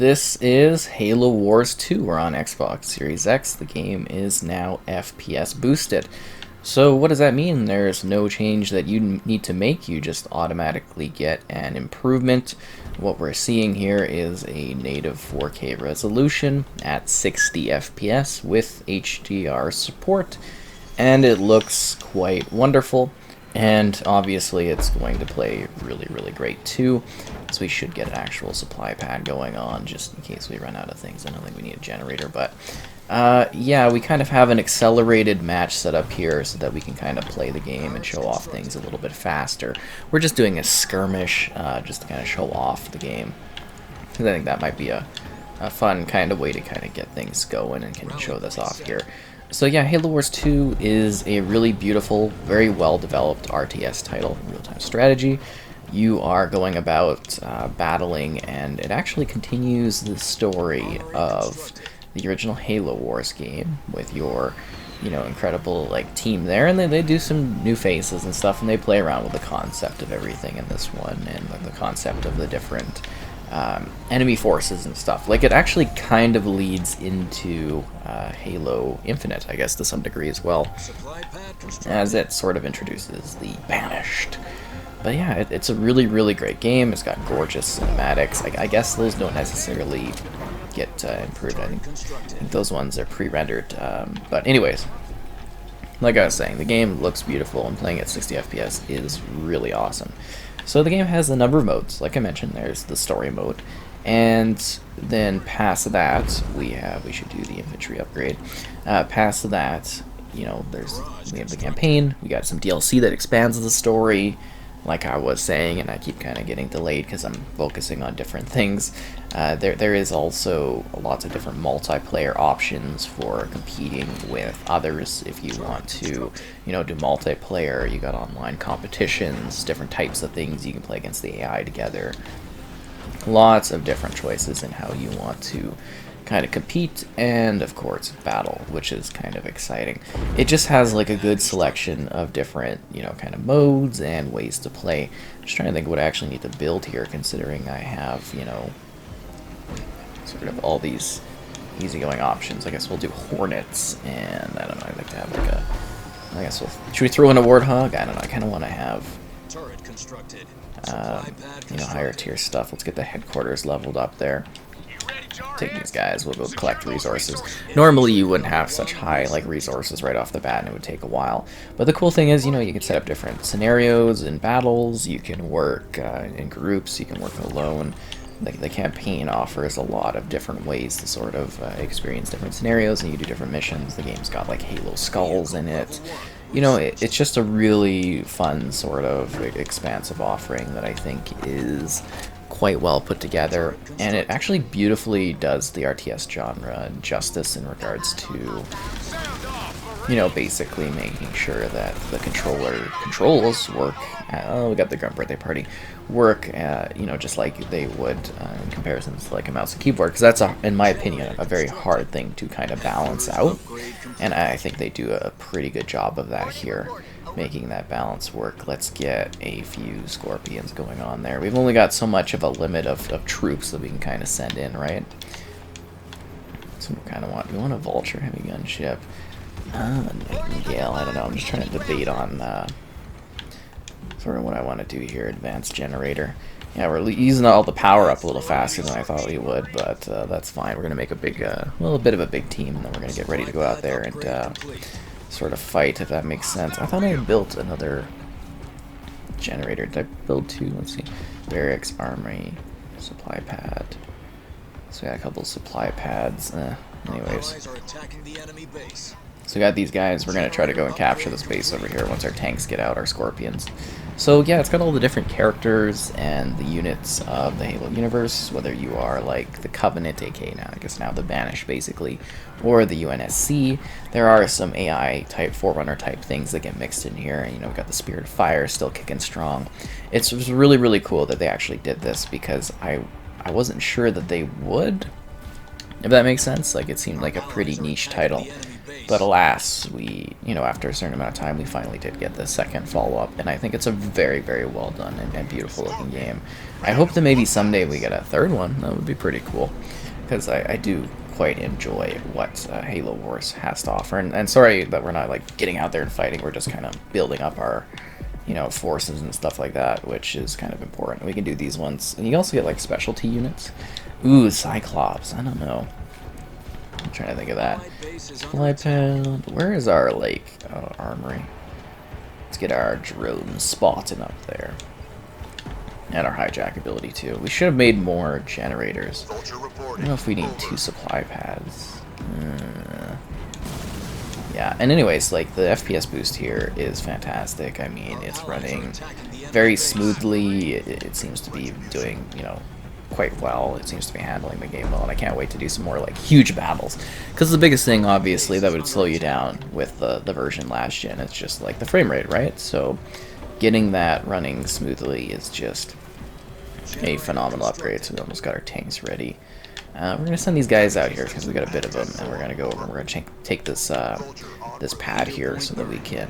This is Halo Wars 2. We're on Xbox Series X. The game is now FPS boosted. So what does that mean? There's no change that you need to make. You just automatically get an improvement. What we're seeing here is a native 4K resolution at 60 FPS with HDR support. And it looks quite wonderful. And obviously it's going to play really great too. So we should get an actual supply pad going on just in case we run out of things. I don't think we need a generator, but yeah, we kind of have an accelerated match set up here so that we can kind of play the game and show off things a little bit faster. We're just doing a skirmish just to kind of show off the game. Because I think that might be a fun kind of way to kind of get things going and can show this off here. So yeah, Halo Wars 2 is a really beautiful, very well-developed RTS title, real-time strategy. You are going about battling, and it actually continues the story of the original Halo Wars game with your, incredible team there, and then they do some new faces and stuff, and they play around with the concept of everything in this one, and the concept of the different enemy forces and stuff. It actually kind of leads into Halo Infinite, I guess, to some degree as well, as it sort of introduces the Banished. But yeah, it's a really great game. It's got gorgeous cinematics. I guess those don't necessarily get improved. I think those ones are pre-rendered. But anyways, like I was saying, the game looks beautiful, and playing at 60 FPS is really awesome. So the game has a number of modes. Like I mentioned, there's the story mode, and then past that we should do the infantry upgrade. Past that, we have the campaign. We got some DLC that expands the story, like I was saying, and I keep kind of getting delayed because I'm focusing on different things. There is also lots of different multiplayer options for competing with others if you want to, do multiplayer. You got online competitions, different types of things you can play against the AI together. Lots of different choices in how you want to kind of compete, and of course battle, which is kind of exciting. It just has a good selection of different kind of modes and ways to play. Just trying to think what I actually need to build here, considering I have sort of all these easygoing options. I guess we'll do Hornets, and I don't know, I'd like to have I guess should we throw in a Warthog? I don't know, I kind of want to have higher tier stuff. Let's get the headquarters leveled up there. Take these guys, we'll go collect resources. Normally you wouldn't have such high resources right off the bat, and it would take a while. But the cool thing is, you can set up different scenarios and battles. You can work in groups, you can work alone. The campaign offers a lot of different ways to sort of experience different scenarios, and you do different missions. The game's got Halo Skulls in it. It's just a really fun sort of expansive offering that I think is quite well put together, and it actually beautifully does the RTS genre justice in regards to basically making sure that the controls work. We got the Grunt Birthday Party work just like they would in comparison to a mouse and keyboard, because that's in my opinion a very hard thing to kind of balance out, and I think they do a pretty good job of that here, making that balance work. Let's get a few Scorpions going on there. We've only got so much of a limit of troops that we can kind of send in, right? So we kind of want, we want a Vulture heavy gun ship. Nightingale, I don't know, I'm just trying to debate on sort of what I want to do here. Advanced generator. Yeah, we're using all the power up a little faster than I thought we would, but that's fine. We're going to make a big, a bit of a big team, and then we're going to get ready to go out there and sort of fight, if that makes sense. I thought I had built another generator. Did I build two? Let's see. Barracks, armory, supply pad. So we got a couple supply pads. Anyways. So we got these guys. We're going to try to go and capture this base over here once our tanks get out, our Scorpions. So yeah, it's got all the different characters and the units of the Halo universe, whether you are the Covenant, aka now, I guess now the Banished basically, or the UNSC. There are some AI type, Forerunner type things that get mixed in here, and we've got the Spirit of Fire still kicking strong. It's really cool that they actually did this, because I wasn't sure that they would, if that makes sense. It seemed like a pretty niche title. But alas, we, after a certain amount of time, we finally did get the second follow-up, and I think it's a very, very well done and beautiful looking game. I hope that maybe someday we get a third one. That would be pretty cool, because I do quite enjoy what Halo Wars has to offer. And sorry that we're not like getting out there and fighting. We're just kind of building up our, forces and stuff like that, which is kind of important. We can do these ones, and you also get like specialty units. Ooh, Cyclops. I don't know. I'm trying to think of that. Supply pound. Where is our armory? Let's get our drone spotted up there. And our hijack ability too. We should have made more generators. I don't know if we need 2 supply pads. Yeah, and anyways, like the FPS boost here is fantastic. I mean, it's running very smoothly. It seems to be doing, quite well. It seems to be handling the game well, and I can't wait to do some more like huge battles. Because the biggest thing, obviously, that would slow you down with the version last gen, it's just like the frame rate, right? So getting that running smoothly is just a phenomenal upgrade. So we almost got our tanks ready. We're gonna send these guys out here because we got a bit of them, and we're gonna go over. We're gonna take this this pad here so that we can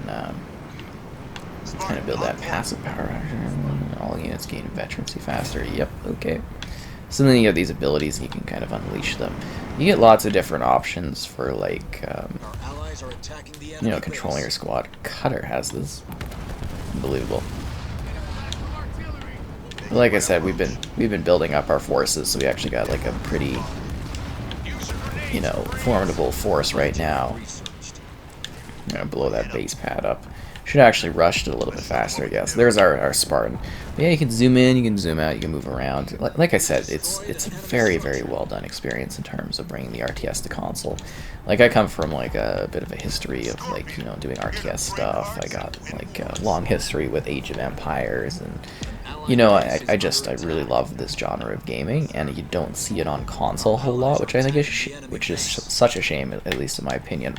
kind of build that passive power. All units gain veterancy faster. Yep. Okay. So then you have these abilities, and you can kind of unleash them. You get lots of different options for like controlling your squad. Cutter has this. Unbelievable. Like I said, we've been building up our forces, so we actually got like a pretty, formidable force right now. I'm gonna blow that base pad up. Should actually rush it a little bit faster, I guess. There's our Spartan. But yeah, you can zoom in, you can zoom out, you can move around. Like I said, it's a very, very well done experience in terms of bringing the RTS to console. Like I come from like a bit of a history of like doing RTS stuff. I got like a long history with Age of Empires, and I really love this genre of gaming, and you don't see it on console a whole lot, which I think is such a shame, at least in my opinion.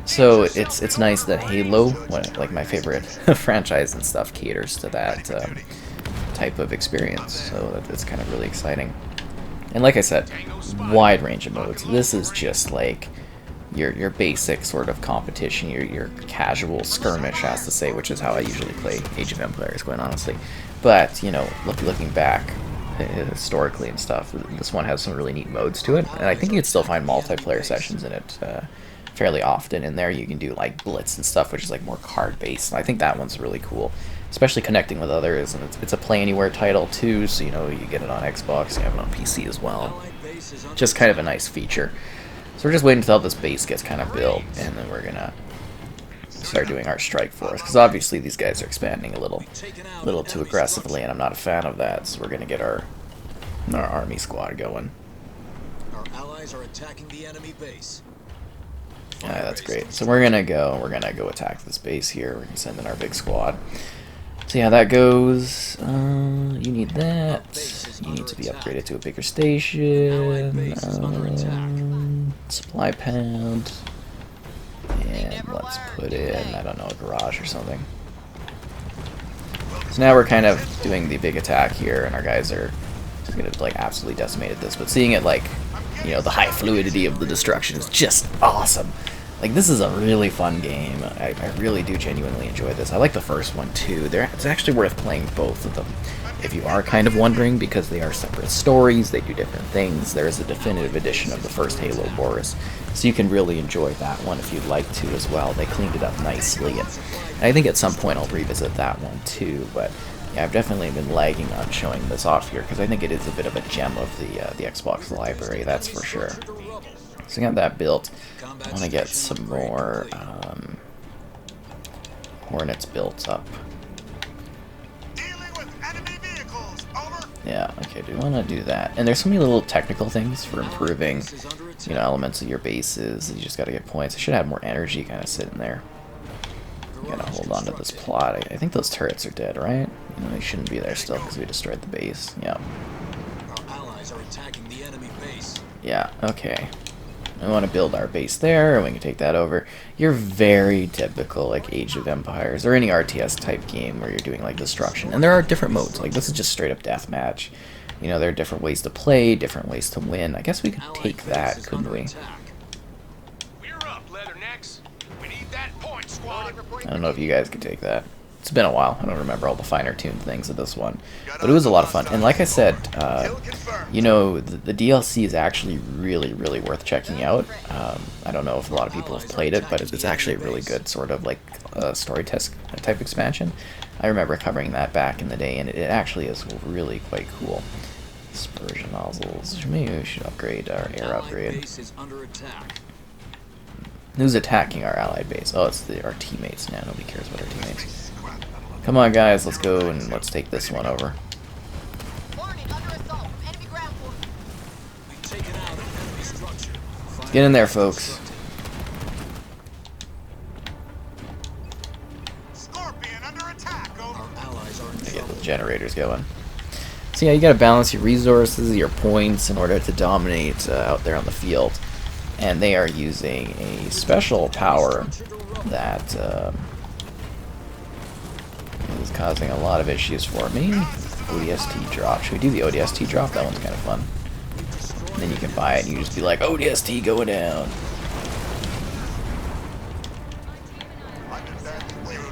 So it's nice that Halo, like my favorite franchise and stuff, caters to that type of experience. So it's kind of really exciting. And like I said, wide range of modes. This is just like your basic sort of competition, your casual skirmish, has to say, which is how I usually play Age of Empires, quite honestly. But looking back historically and stuff, this one has some really neat modes to it, and I think you can still find multiplayer sessions in it fairly often. In there you can do like Blitz and stuff, which is like more card based, and I think that one's really cool, especially connecting with others. And it's a play anywhere title too, so you get it on Xbox, you have it on PC as well. Just kind of a nice feature. So we're just waiting until this base gets kind of built, and then we're gonna start doing our strike force, because obviously these guys are expanding a little too aggressively, and I'm not a fan of that. So we're gonna get our army squad going. Our allies are attacking the enemy base. That's great. So we're gonna go attack this base here. We can send in our big squad. So yeah, that goes. You need that. You need to be upgraded to a bigger station. Supply pound. And let's put in, I don't know, a garage or something. So now we're kind of doing the big attack here, and our guys are just gonna like absolutely decimate this. But seeing it like, the high fluidity of the destruction is just awesome. Like, this is a really fun game. I really do genuinely enjoy this. I like the first one too. It's actually worth playing both of them, if you are kind of wondering, because they are separate stories, they do different things. There is a definitive edition of the first Halo Wars, so you can really enjoy that one if you'd like to as well. They cleaned it up nicely, and I think at some point I'll revisit that one too. But yeah, I've definitely been lagging on showing this off here, because I think it is a bit of a gem of the Xbox library, that's for sure. So I got that built. I want to get some more Hornets built up. Yeah, okay, do I want to do that? And there's so many little technical things for improving, elements of your bases. You just got to get points. I should have more energy kind of sitting there. You gotta hold on to this plot. I think those turrets are dead, right? They shouldn't be there still because we destroyed the base. Yeah. Our allies are attacking the enemy base. Yeah, okay. We want to build our base there, and we can take that over. You're very typical, like, Age of Empires, or any RTS type game where you're doing, like, destruction. And there are different modes. Like, this is just straight up deathmatch. There are different ways to play, different ways to win. I guess we could take that, couldn't we? We're up, Leathernecks. I don't know if you guys could take that. It's been a while. I don't remember all the finer tuned things of this one. But it was a lot of fun. And like I said, you know, the DLC is actually really, really worth checking out. I don't know if a lot of people have played it, but it's actually a really good sort of like story test type expansion. I remember covering that back in the day, and it actually is really quite cool. Dispersion nozzles. Maybe we should upgrade our air upgrade. Who's attacking our allied base? Oh, it's our teammates now. Nobody cares about our teammates. Come on, guys, let's go and let's take this one over. Get in there, folks. Get the generators going. So yeah, you gotta balance your resources, your points, in order to dominate out there on the field. And they are using a special power that is causing a lot of issues for me. ODST drop. Should we do the ODST drop? That one's kind of fun. And then you can buy it and you just be like, ODST going down.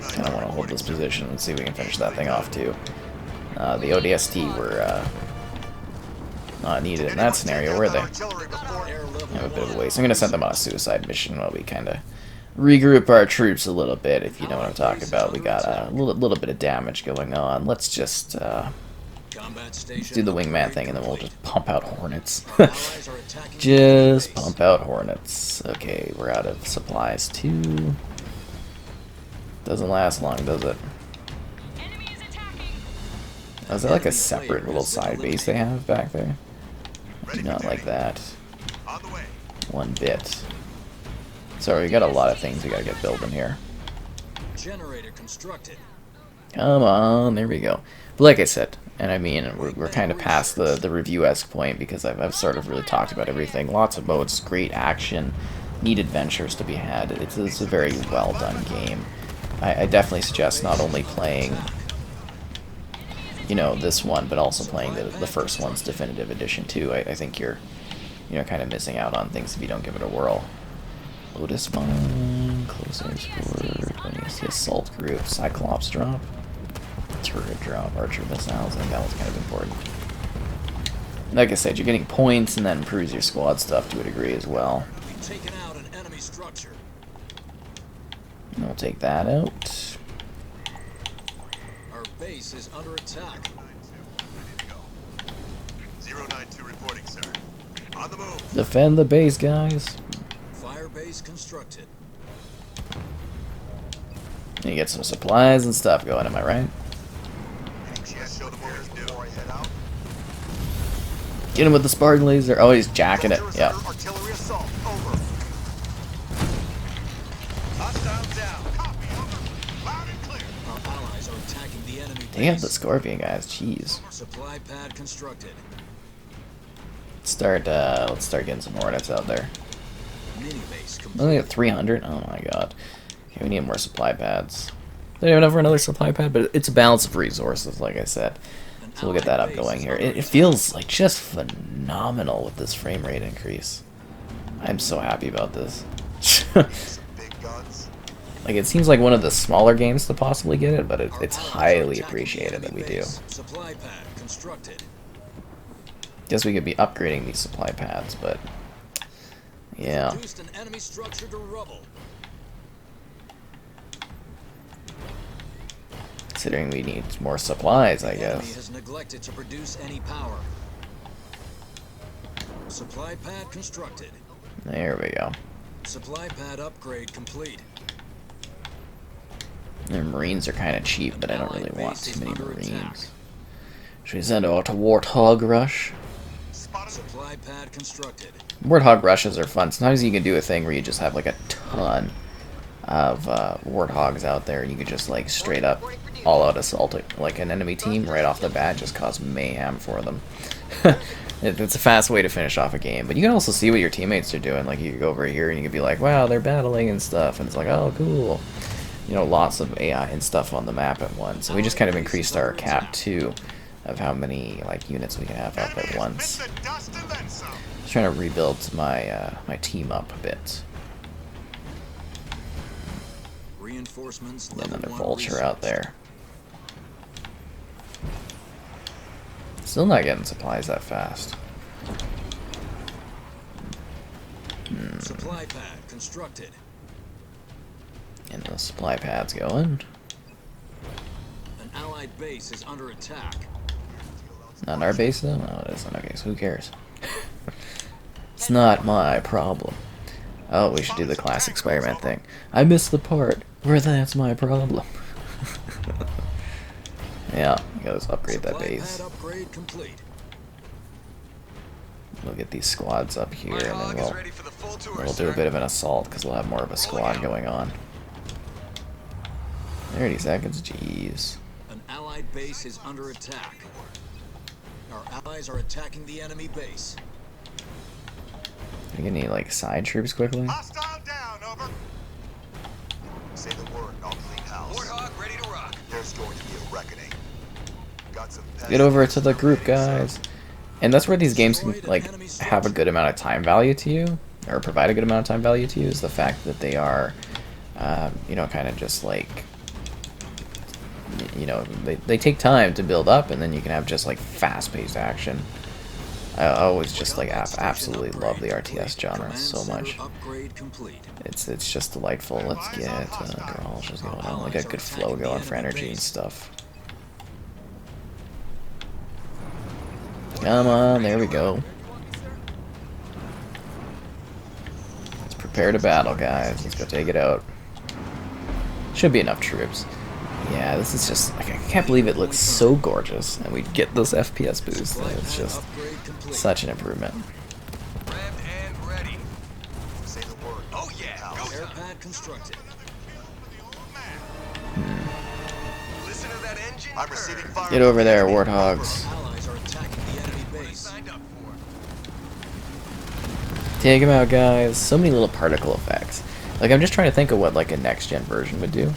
Kind of want to hold this position and see if we can finish that thing off too. The ODST were not needed in that scenario, were they? Have a bit of a waste. I'm going to send them on a suicide mission while we kind of regroup our troops a little bit, if you know what I'm talking about. We got a little bit of damage going on. Let's just do the wingman thing, and then we'll just pump out hornets. Just pump out hornets. Okay, we're out of supplies too. Doesn't last long, does it? Oh, is that like a separate little side base they have back there? I do not like that. One bit. Sorry, we got a lot of things we gotta get built in here. Generator constructed. Come on, there we go. But like I said, and I mean, we're kind of past the review-esque point because I've sort of really talked about everything. Lots of modes, great action, neat adventures to be had. It's a very well done game. I definitely suggest not only playing, you know, this one, but also playing the first one's definitive edition too. I think you're kind of missing out on things if you don't give it a whirl. Lotus Bomb, Close Air Support, the Assault Group, Cyclops drop, Turret drop, Archer Missiles. I think that one's kind of important. Like I said, you're getting points, and that improves your squad stuff to a degree as well. We've taken out an enemy structure. And we'll take that out. Our base is under attack. 092 reporting, sir. On the move. Defend the base, guys. Fire base constructed. You get some supplies and stuff going, am I right? Get him with the Spartan laser. Oh, he's jacking it. Yeah. Damn, the Scorpion guys. Jeez. Supply pad constructed. Let's start getting some Hornets out there. Mini base complete. Only at 300. Oh my god. Okay, we need more supply pads. Don't even have another supply pad, but it's a balance of resources, like I said. So we'll get that up going here. It feels like just phenomenal with this frame rate increase. I'm so happy about this. Like, it seems like one of the smaller games to possibly get it, but it's highly appreciated that we do. Supply pad constructed. Guess we could be upgrading these supply pads, but yeah. Reduced an enemy structure to rubble. Considering we need more supplies, I The enemy guess. has neglected to produce any power. Supply pad constructed. There we go. Supply pad upgrade complete. The Marines are kind of cheap, but I don't really want too many Marines. Should we send out a Warthog Rush? Supply pad constructed. Warthog Rushes are fun. Sometimes you can do a thing where you just have like a ton of Warthogs out there, and you could just like straight up all-out assault like an enemy team right off the bat, just cause mayhem for them. It's a fast way to finish off a game, but you can also see what your teammates are doing. Like, you go over here and you can be like, wow, they're battling and stuff, and it's like, oh, cool. You know, lots of AI and stuff on the map at once. So we just kind of increased our cap too of how many like units we can have up at once. Just trying to rebuild my my team up a bit. reinforcements. Another Level 1 vulture out researched. there. Still not getting supplies that fast. Supply pad constructed. And the supply pad's going. An allied base is under attack. Not our base though? No, it isn't. Okay, so who cares? It's not my problem. Oh, we should do the classic Spider-Man thing. I missed the part where that's my problem. Yeah, you gotta upgrade that Supply base. pad upgrade complete. We'll get these squads up here, and then Hog is ready for the full tour, we'll do a sir. bit of an assault, because we'll have more of a squad going on. 30 seconds, jeez. An allied base is under attack. Our allies are attacking the enemy base. Do we get any, like, side troops quickly? Hostile down, over. Say the word, and I'll clean house. Warthog ready to rock. There's going to be a reckoning. Got some Get over to the group, guys. And that's where these games can, like, have a good amount of time value to you, or provide a good amount of time value to you, is the fact that they are, you know, kind of just like, you know, they take time to build up, and then you can have just like fast-paced action. I always just like absolutely love the RTS genre so much. It's just delightful. Let's get garages going on, like a good flow going for energy and stuff. Come on, there we go. Let's prepare to battle, guys. Let's go take it out. Should be enough troops. Yeah, this is just, like, I can't believe it looks so gorgeous, and we get this FPS boost. It's just such an improvement. Revved and ready. Say the word. Oh yeah. Go Air pad constructed. Listen to that engine. I'm receiving fire. Get over there, warthogs. Allies are attacking the enemy base. Signed up for. Take them out, guys. So many little particle effects. Like, I'm just trying to think of what, like, a next-gen version would do.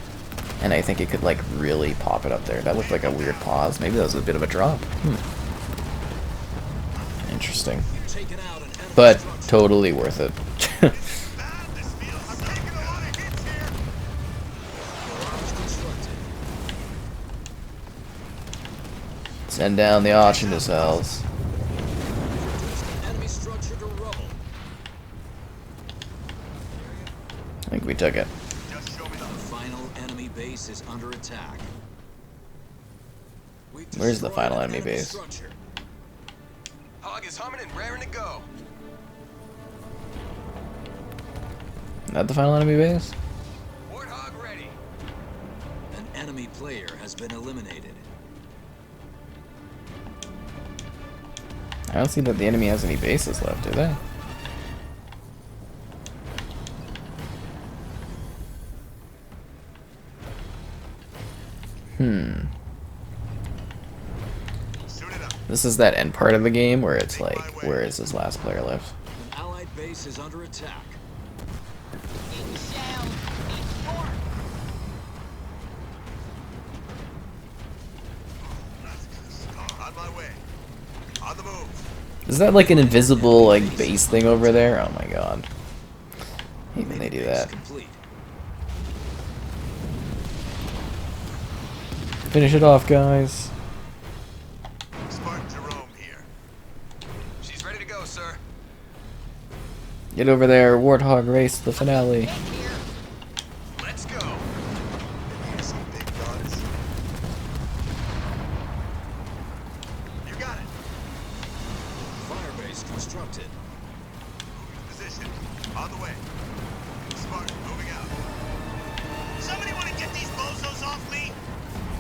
And I think it could, like, really pop it up there. That looked like a weird pause. Maybe that was a bit of a drop. Interesting. Taken out an enemy But structure. totally worth it. Barrage constructed. Send down the auction to cells. Enemy structure to rubble. I think we took it. The final enemy base is under attack. We've Where's the destroyed final an enemy base? structure. Hog is humming and raring to go. Is that the final enemy base? Warthog ready. An enemy player has been eliminated. I don't see that the enemy has any bases left, do they? This is that end part of the game where it's like, where is this last player left? An allied base is under attack. On my way. On the move. Is that like an invisible like base thing over there? Oh my god. I hate when they do Base that. complete. Finish it off, guys. Spartan Jerome here. She's ready to go, sir. Get over there, Warthog race to the finale. Let's go. Some big guns. You got it. Firebase constructed. Moving to position. On the way. Spartan moving out. Somebody want to get these bozos off me?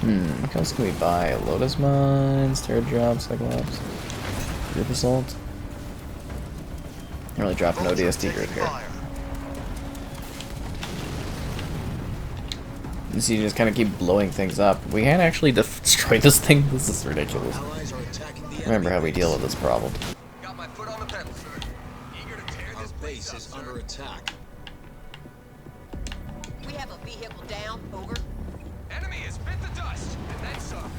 What else can we buy? Lotus Mines, Turret Drop, Cyclops, Group Assault. Really drop an ODST group here. You see, you just kind of keep blowing things up. We can't actually destroy this thing. This is ridiculous. Allies are attacking the Remember how enemy we deal base. with this problem. Got my foot on the pedal, sir. Eager to tear Our this place base up, is sir. under attack. We have a vehicle down. Over. Enemy has bit the dust, and then some.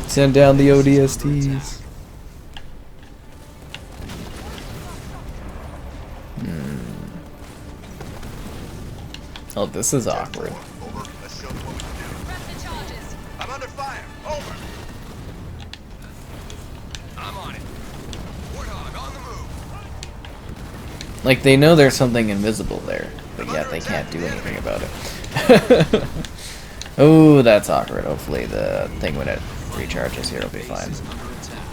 Send down the ODSTs. Oh, this is awkward. Over. Let's show them what we can do. Press the charges. I'm under fire. Over. I'm on it. Warthog on the move. Like, they know there's something invisible there, but yet they can't do anything about it. Oh, that's awkward. Hopefully the thing when it recharges here will be fine. Base is under attack.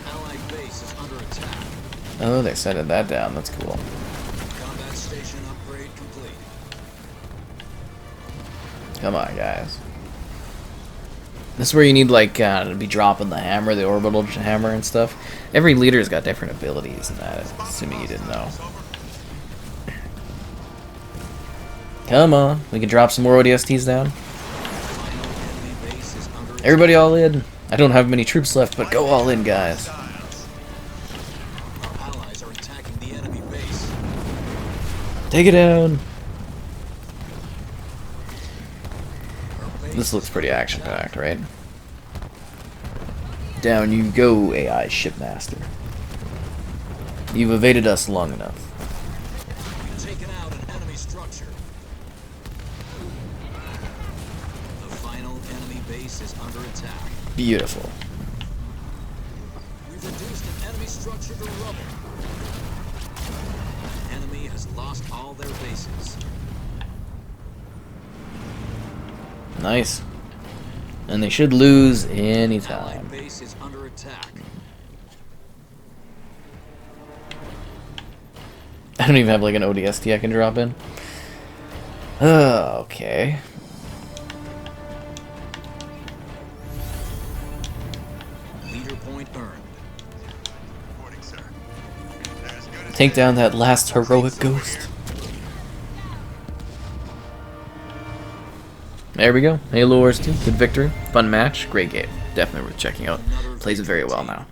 Allied base is under attack. Oh, they setted that down. That's cool. Combat station upgrade complete. Come on, guys. This is where you need, like, to be dropping the hammer, the orbital hammer and stuff. Every leader's got different abilities in that, assuming you didn't know. Come on, we can drop some more ODSTs down. Final enemy base is under attack. Everybody all in. I don't have many troops left, but go all in, guys. Our allies are attacking the enemy base. Take it down. Our base This looks is pretty under action-packed, attack. right? Down you go, AI Shipmaster. You've evaded us long enough. We've taken out an enemy structure. The final enemy base is under attack. Beautiful. We've reduced an enemy structure to rubble. An enemy has lost all their bases. Nice. And they should lose any Allied time. base is under attack. I don't even have like an ODST I can drop in. Okay. Leader point earned. Reporting, sir. They're as good as Take down that last heroic ghost. There we go. Halo Wars 2. Good victory. Fun match. Great game. Definitely worth checking out. Plays it very well now.